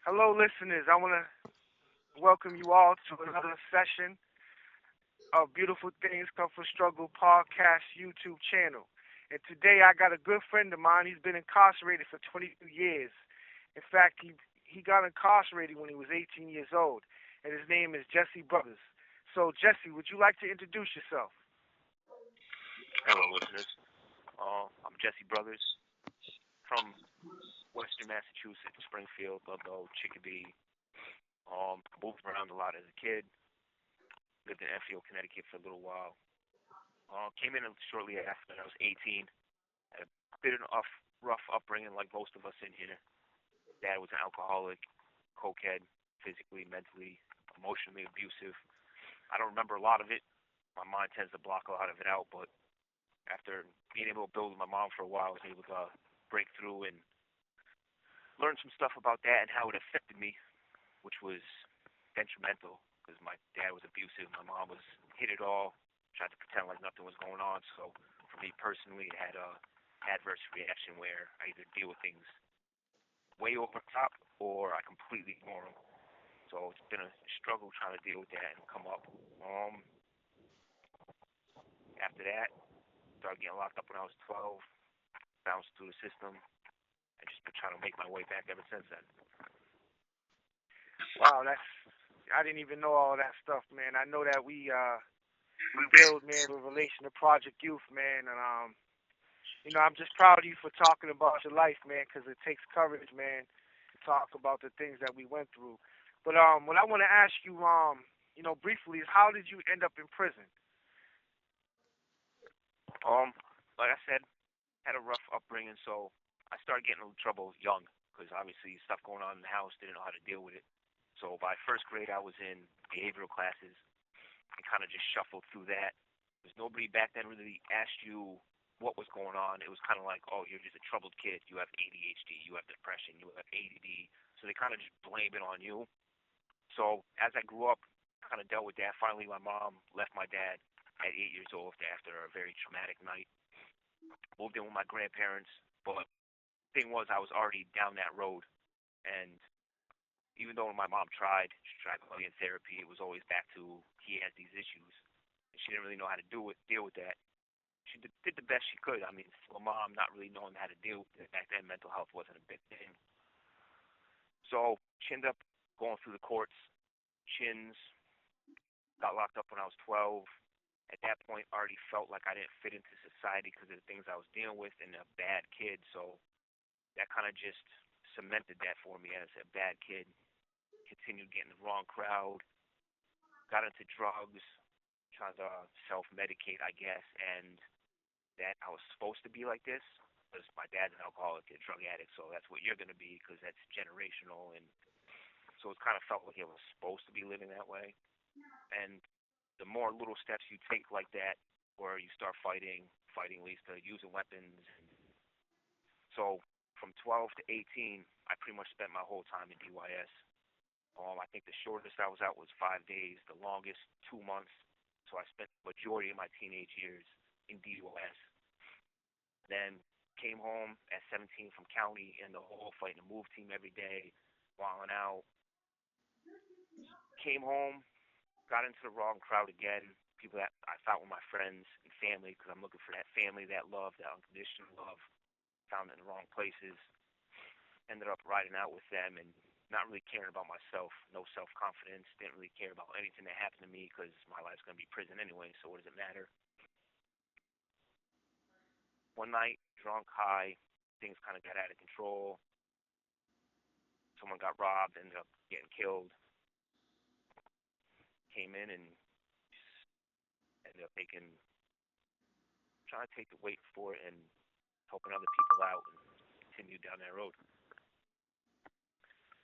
Hello, listeners. I want to welcome you all to another session of Beautiful Things Come from Struggle podcast YouTube channel. And today I got a good friend of mine. He's been incarcerated for 22 years. In fact, he got incarcerated when he was 18 years old. And his name is Jesse Brothers. So, Jesse, would you like to introduce yourself? Hello, listeners. I'm Jesse Brothers from Western Massachusetts, Springfield, Ludlow, Chicopee. Moved around a lot as a kid. Lived in Enfield, Connecticut for a little while. Came in shortly after I was 18. Had a bit of a rough upbringing, like most of us in here. Dad was an alcoholic, cokehead, physically, mentally, emotionally abusive. I don't remember a lot of it. My mind tends to block a lot of it out, but after being able to build with my mom for a while, I was able to break through and learn some stuff about that and how it affected me, which was detrimental because my dad was abusive, my mom was hit it all, tried to pretend like nothing was going on. So for me personally, it had a adverse reaction where I either deal with things way over top or I completely ignore them. So it's been a struggle trying to deal with that and come up. After that, started getting locked up when I was 12, bounced through the system, and just been trying to make my way back ever since then. Wow, I didn't even know all that stuff, man. I know that we build, man, with relation to Project Youth, man, and I'm just proud of you for talking about your life, man, because it takes courage, man, to talk about the things that we went through. But what I want to ask you, briefly, is how did you end up in prison? Um, like I said, had a rough upbringing, so I started getting in trouble young because obviously stuff going on in the house, didn't know how to deal with it. So by first grade, I was in behavioral classes and kind of just shuffled through that. Because nobody back then really asked you what was going on. It was kind of like, oh, you're just a troubled kid. You have ADHD, you have depression, you have ADD. So they kind of just blame it on you. So as I grew up, kind of dealt with that. Finally, my mom left my dad at 8 years old after a very traumatic night. Moved in with my grandparents, but thing was, I was already down that road, and even though my mom she tried going in therapy, it was always back to he has these issues, and she didn't really know how to deal with that. She did the best she could. I mean, for a mom not really knowing how to deal with it back then, mental health wasn't a big thing. So she ended up going through the courts, chins, got locked up when I was 12. At that point, I already felt like I didn't fit into society because of the things I was dealing with and a bad kid. So that kind of just cemented that for me as a bad kid. Continued getting the wrong crowd, got into drugs, trying to self-medicate, I guess, and that I was supposed to be like this because my dad's an alcoholic, a drug addict, so that's what you're going to be because that's generational, and so it kind of felt like I was supposed to be living that way. And the more little steps you take like that, where you start fighting leads to using weapons. And so from 12 to 18, I pretty much spent my whole time in DYS. I think the shortest I was out was 5 days, the longest 2 months. So I spent the majority of my teenage years in DOS. Then came home at 17 from county in the hole fighting a move team every day, wilding out. Came home, got into the wrong crowd again. People that I thought were my friends and family because I'm looking for that family, that love, that unconditional love. Found it in the wrong places. Ended up riding out with them and not really caring about myself, no self confidence, didn't really care about anything that happened to me because my life's gonna be prison anyway. So what does it matter? One night, drunk, high, things kind of got out of control. Someone got robbed, ended up getting killed. Came in and just ended up trying to take the weight for it and helping other people out and continue down that road.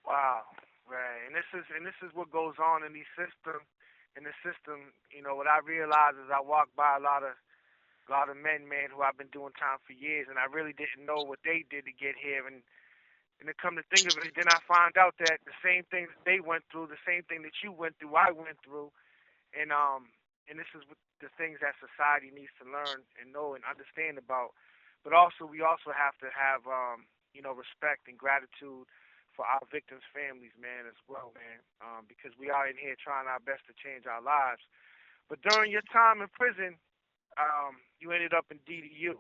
Wow, right. And this is what goes on in these system. In the system, what I realize is I walk by a lot of men, man, who I've been doing time for years, and I really didn't know what they did to get here. And to come to think of it, then I find out that the same things that they went through, the same thing that you went through, I went through, and this is what the things that society needs to learn and know and understand about. But also, we also have to have respect and gratitude for our victims' families, man, as well, man, because we are in here trying our best to change our lives. But during your time in prison, you ended up in DDU,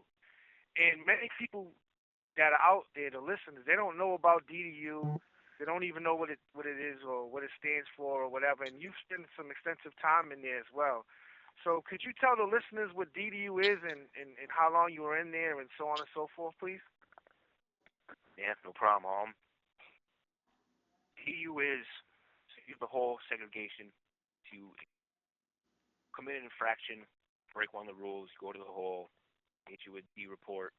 and many people that are out there, the listeners, they don't know about DDU. They don't even know what it is or what it stands for or whatever. And you've spent some extensive time in there as well. So could you tell the listeners what DDU is and how long you were in there and so on and so forth, please? Yeah, no problem. TU is so you have the whole segregation. You commit an infraction, break one of the rules, go to the hole, get you a D report,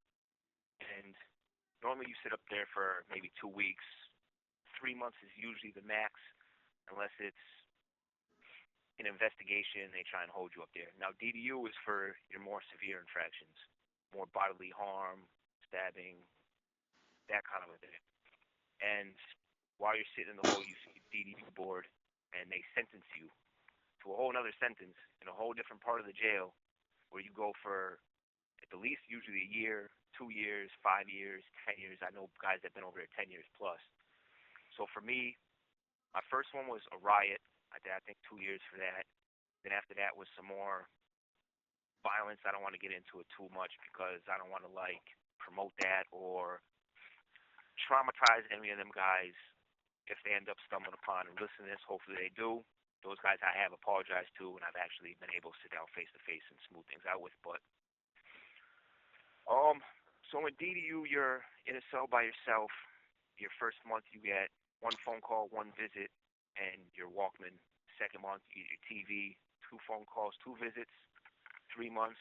and normally you sit up there for maybe 2 weeks. 3 months is usually the max, unless it's an investigation and they try and hold you up there. Now DDU is for your more severe infractions, more bodily harm, stabbing, that kind of a thing. And while you're sitting in the hole, you see the DDU board, and they sentence you to a whole other sentence in a whole different part of the jail, where you go for at the least usually a year, 2 years, 5 years, 10 years. I know guys that've been over there 10 years plus. So for me, my first one was a riot. I did, I think, 2 years for that. Then after that was some more violence. I don't want to get into it too much because I don't want to like promote that or traumatize any of them guys if they end up stumbling upon and listening to this. Hopefully they do. Those guys I have apologized to, and I've actually been able to sit down face to face and smooth things out with. But um, so in DDU, you're in a cell by yourself. Your first month, you get one phone call, one visit, and your Walkman. Second month, you get your TV, two phone calls, two visits. 3 months,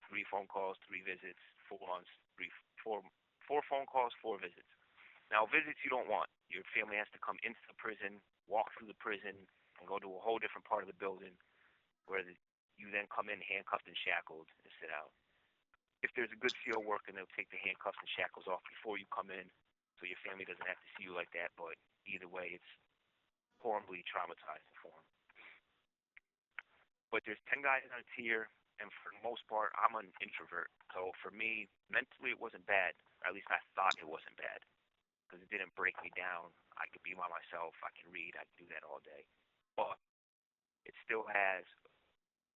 three phone calls, three visits. 4 months, four phone calls, four visits. Now, visits you don't want. Your family has to come into the prison, walk through the prison, and go to a whole different part of the building where you then come in handcuffed and shackled and sit out. If there's a good field worker, they'll take the handcuffs and shackles off before you come in, so your family doesn't have to see you like that. But either way, it's horribly traumatizing for them. But there's 10 guys on a tier, and for the most part, I'm an introvert. So for me, mentally, it wasn't bad. Or at least I thought it wasn't bad because it didn't break me down. I could be by myself. I can read. I can do that all day. But it still has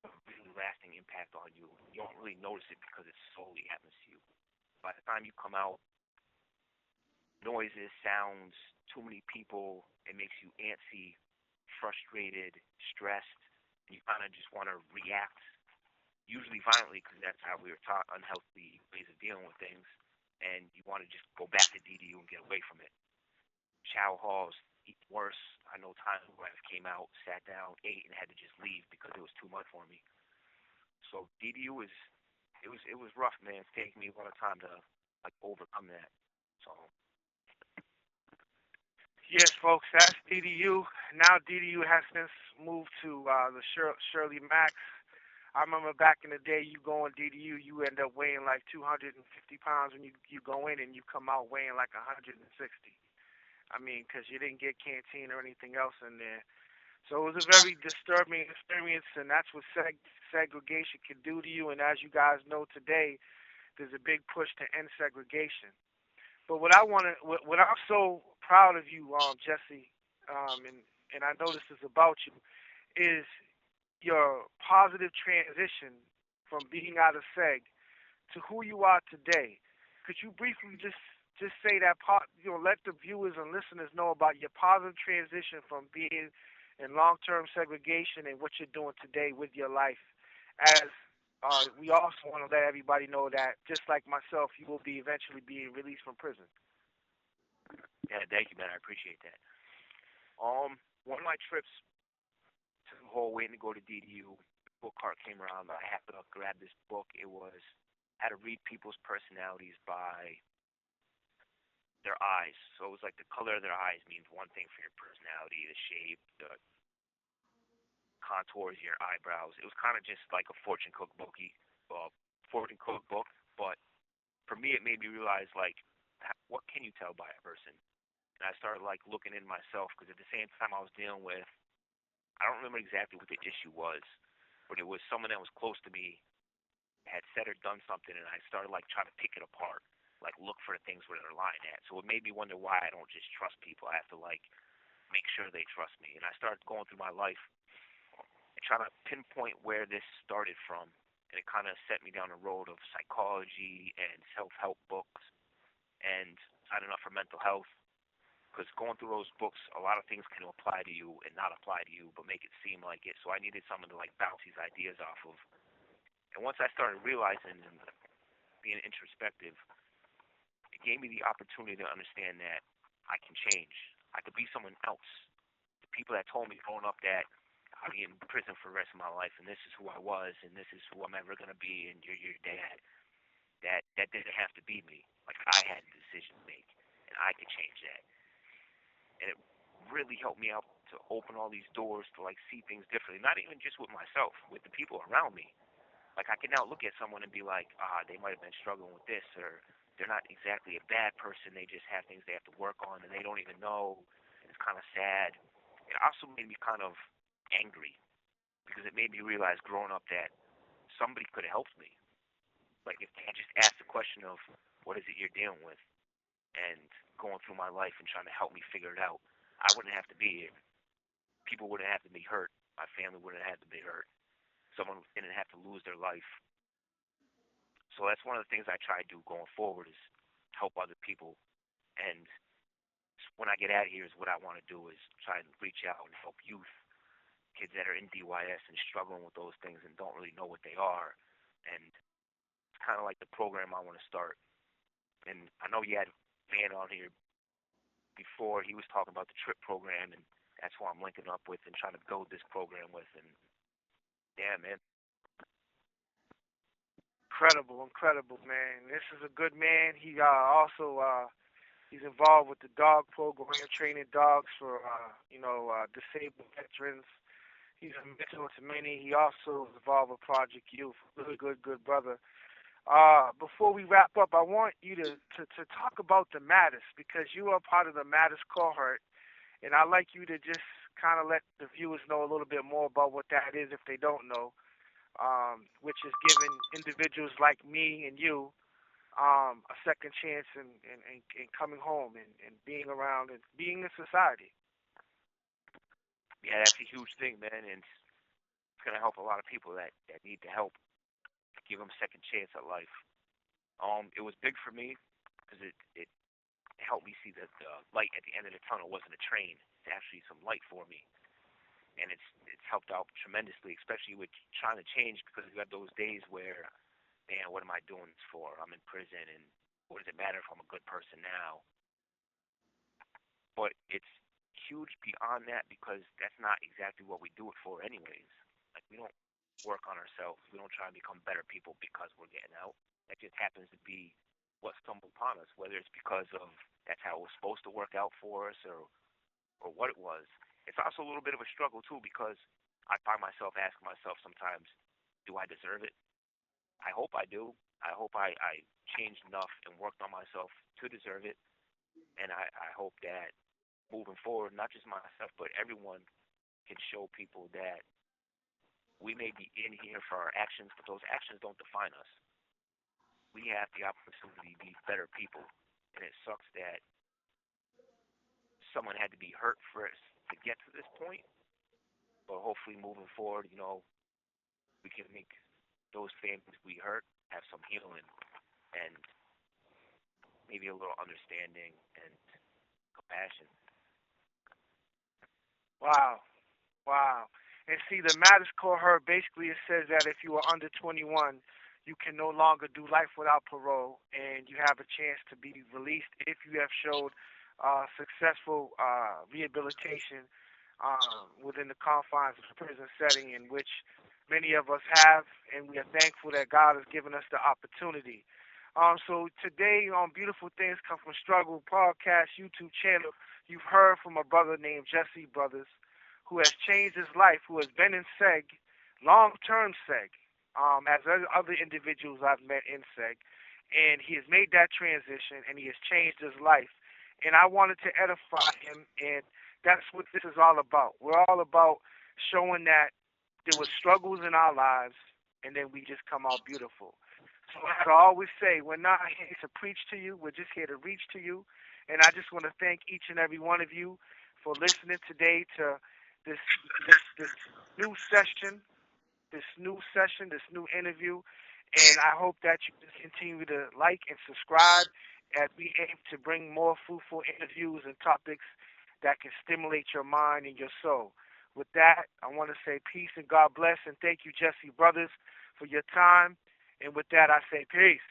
a really lasting impact on you. You don't really notice it because it slowly happens to you. By the time you come out, noises, sounds, too many people, it makes you antsy, frustrated, stressed, and you kind of just want to react, usually violently, because that's how we were taught unhealthy ways of dealing with things, and you want to just go back to DDU and get away from it. Shower halls, even worse. I know times where I came out, sat down, ate, and had to just leave because it was too much for me. So DDU it was rough, man. It's taken me a lot of time to like overcome that. So Yes, folks, that's DDU. Now DDU has since moved to the Shirley Max. I remember back in the day, you go in DDU, you end up weighing like 250 pounds when you go in, and you come out weighing like 160. I mean, because you didn't get canteen or anything else in there. So it was a very disturbing experience, and that's what segregation can do to you. And as you guys know today, there's a big push to end segregation. But what I want to, what I'm so proud of you, Jesse, and I know this is about you, is your positive transition from being out of seg to who you are today. Could you briefly just say that part, let the viewers and listeners know about your positive transition from being in long-term segregation and what you're doing today with your life. As we also want to let everybody know that, just like myself, you will be eventually being released from prison. yeah, thank you, man. I appreciate that. One of my trips to the whole waiting to go to DDU, the book cart came around. I happened to grab this book. It was how to read people's personalities by their eyes. So it was like the color of their eyes means one thing for your personality, the shape, the contours of your eyebrows. It was kind of just like a fortune cookbook. But for me, it made me realize like, what can you tell by a person? And I started like looking in myself because at the same time I was dealing with, I don't remember exactly what the issue was, but it was someone that was close to me had said or done something, and I started like trying to pick it apart. like look for the things where they're lying at. So it made me wonder why I don't just trust people. I have to like make sure they trust me. And I started going through my life and trying to pinpoint where this started from. And it kind of set me down a road of psychology and self-help books and signing up for mental health. Because going through those books, a lot of things can apply to you and not apply to you, but make it seem like it. So I needed someone to like bounce these ideas off of. And once I started realizing and being introspective, it gave me the opportunity to understand that I can change. I could be someone else. The people that told me growing up that I'd be in prison for the rest of my life, and this is who I was, and this is who I'm ever gonna be, and you're your dad. That didn't have to be me. Like I had the decision to make, and I could change that. And it really helped me out to open all these doors to like see things differently. Not even just with myself, with the people around me. Like I can now look at someone and be like, they might have been struggling with this, or they're not exactly a bad person. They just have things they have to work on, and they don't even know. And it's kind of sad. It also made me kind of angry because it made me realize growing up that somebody could have helped me. Like if they had just asked the question of what is it you're dealing with, and going through my life and trying to help me figure it out, I wouldn't have to be here. People wouldn't have to be hurt. My family wouldn't have to be hurt. Someone didn't have to lose their life. So that's one of the things I try to do going forward is help other people. And when I get out of here, is what I want to do is try and reach out and help youth, kids that are in DYS and struggling with those things and don't really know what they are. And it's kind of like the program I want to start. And I know you had Van on here before. He was talking about the TRIP program, and that's who I'm linking up with and trying to build this program with. And yeah, man. Incredible, incredible, man. This is a good man. He also he's involved with the dog program, training dogs for disabled veterans. He's a mentor to many. He also is involved with Project Youth. Really good brother. Before we wrap up, I want you to talk about the Mattis because you are part of the Mattis cohort, and I'd like you to just kind of let the viewers know a little bit more about what that is if they don't know, which is giving individuals like me and you a second chance in coming home and being around and being in society. Yeah, that's a huge thing, man, and it's gonna help a lot of people that need the help. Give them a second chance at life. It was big for me because it helped me see that the light at the end of the tunnel wasn't a train. It's actually some light for me, and it's helped out tremendously, especially with trying to change because you got those days where, man, what am I doing this for? I'm in prison, and what does it matter if I'm a good person now? But it's huge beyond that because that's not exactly what we do it for, anyways. Like we don't work on ourselves. We don't try and become better people because we're getting out. That just happens to be what stumbled upon us, whether it's because of that's how it was supposed to work out for us or what it was. It's also a little bit of a struggle too because I find myself asking myself sometimes, do I deserve it? I hope I do. I hope I changed enough and worked on myself to deserve it. And I hope that moving forward, not just myself, but everyone can show people that we may be in here for our actions, but those actions don't define us. We have the opportunity to be better people. And it sucks that someone had to be hurt for us to get to this point. But hopefully, moving forward, we can make those families we hurt have some healing and maybe a little understanding and compassion. Wow, wow. And see, the Mattis cohort basically it says that if you are under 21, you can no longer do life without parole, and you have a chance to be released if you have showed successful rehabilitation within the confines of the prison setting, in which many of us have, and we are thankful that God has given us the opportunity. So today on Beautiful Things Come From Struggle podcast YouTube channel, you've heard from a brother named Jesse Brothers, who has changed his life, who has been in SEG, long-term SEG, as other individuals I've met in SEG, and he has made that transition, and he has changed his life. And I wanted to edify him, and that's what this is all about. We're all about showing that there were struggles in our lives, and then we just come out beautiful. So I always say, we're not here to preach to you. We're just here to reach to you. And I just want to thank each and every one of you for listening today to this this new session, this new interview. And I hope that you just continue to like and subscribe as we aim to bring more fruitful interviews and topics that can stimulate your mind and your soul. With that, I want to say peace and God bless, and thank you, Jesse Brothers, for your time. And with that, I say peace.